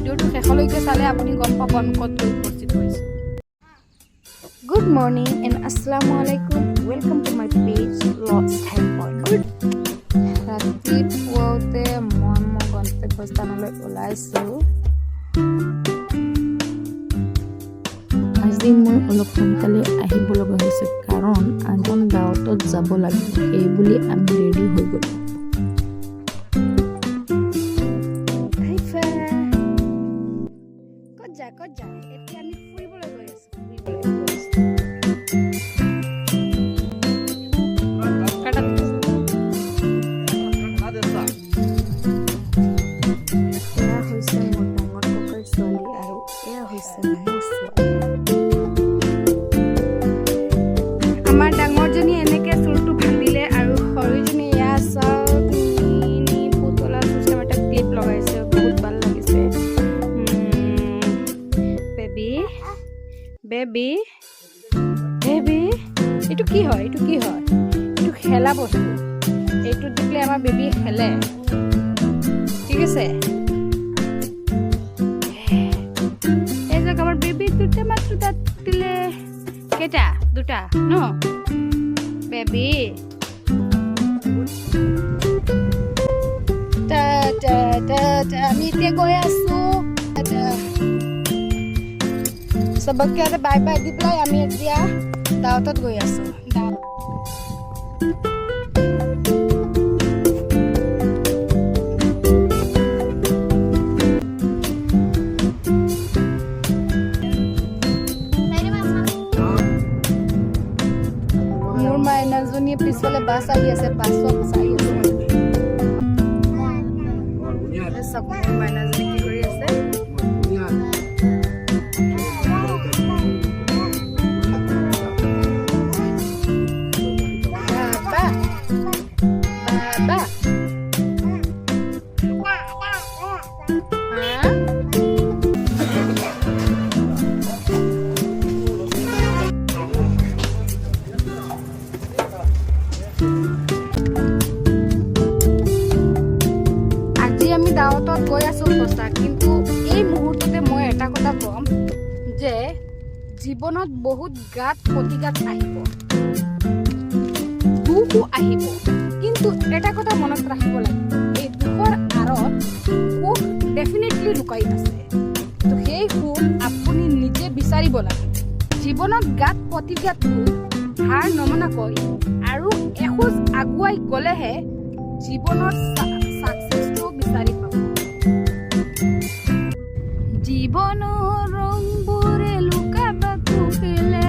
ভিডিঅ'টো শেষলৈকে চালে আপুনি গম পাব আমি ক'ত গৈ উপস্থিত হৈছোঁ। গুড মৰ্ণিং এণ্ড আসসালামু আলাইকুম, welcome to my page lost helper. ৰাতিপুৱাতে মই মোৰ গন্তব্যস্থানলৈ ওলাইছোঁ। আজি মই অলপ সোনকালে আহিব লগা হৈছে কাৰণ আনজন দাৱতত যাব লাগিব, সেইবুলি আমি ৰেডি হৈ গ'লোঁ। ক'ত যা এতিয়া আমি ফুৰিবলৈ গৈ আছোঁ। এয়া হৈছে মোৰ ডাঙৰ ককাৰ ছোৱালী আৰু এয়া হৈছে মোৰ ছোৱালী। আমাৰ ডাঙৰজনী এনেকৈ চুলটো ভাঙিলে আৰু সৰুজনী এয়া চাওক পুতলা চিষ্টেম এটা ক্লিপ লগাইছে, বহুত ভাল লাগিছে। বেবী এইটো কি হয়? এইটো খেলা বস্তু। এইটো দিলে আমাৰ বেবী খেলে, ঠিক আছে। এই যে আমাৰ বেবী দুটা মাত্ৰ তাত দিলে কেইটা? দুটা ন বেবী। আমি এতিয়া গৈ আছো চবকে আৰু বাই বাই দি পেলাই আমি এতিয়া দাৱতত গৈ আছো। মোৰ মাইনাজনীয়ে পিছফালে বাছ আহি আছে, বাছত চাই আছে। মোৰ মাইনাজনী কি কৰি আছে? আমি দাৱতত গৈ আছো সঁচা, কিন্তু এই মুহূৰ্ততে মই এটা কথা ক'ম যে জীৱনত বহুত গাত প্ৰতিঘাত আহিব, দুখো আহিব, কিন্তু এটা কথা মনত ৰাখিব লাগিব, এই দুখৰ আঁৰত সুখ ডেফিনেটলি লুকাই আছে। তো সেই সুখ আপুনি নিজে বিচাৰিব লাগে। জীৱনত গাত প্ৰতিঘাতটো হাৰ নমনাকৈ আৰু এখোজ আগুৱাই গ'লেহে জীৱনৰ সাকসেসটো বিচাৰি পাব। জীৱনৰ ৰংবোৰে লুকাবাকু খেলে,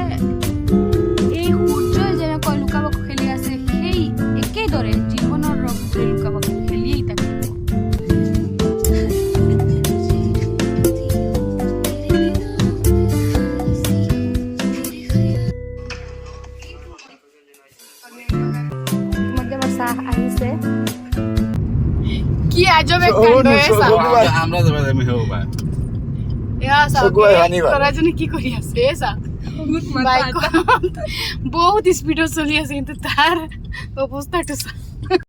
এই সূৰ্যই যেনেকৈ লুকাবাকু খেলি আছে, সেই একেদৰে জীৱনৰ ৰংবোৰে লুকাবাকু খেলিয়েই থাকিব। চাহ আহিছে, কি আজব এক কাণ্ড এসা। আমরা যাবে আমি হেও বা এয়া চাওক তৰাজনী কি কৰি আছে এসা। বাইক বহুত স্পীডত চলি আছে, কিন্তু তাৰ অৱস্থাটো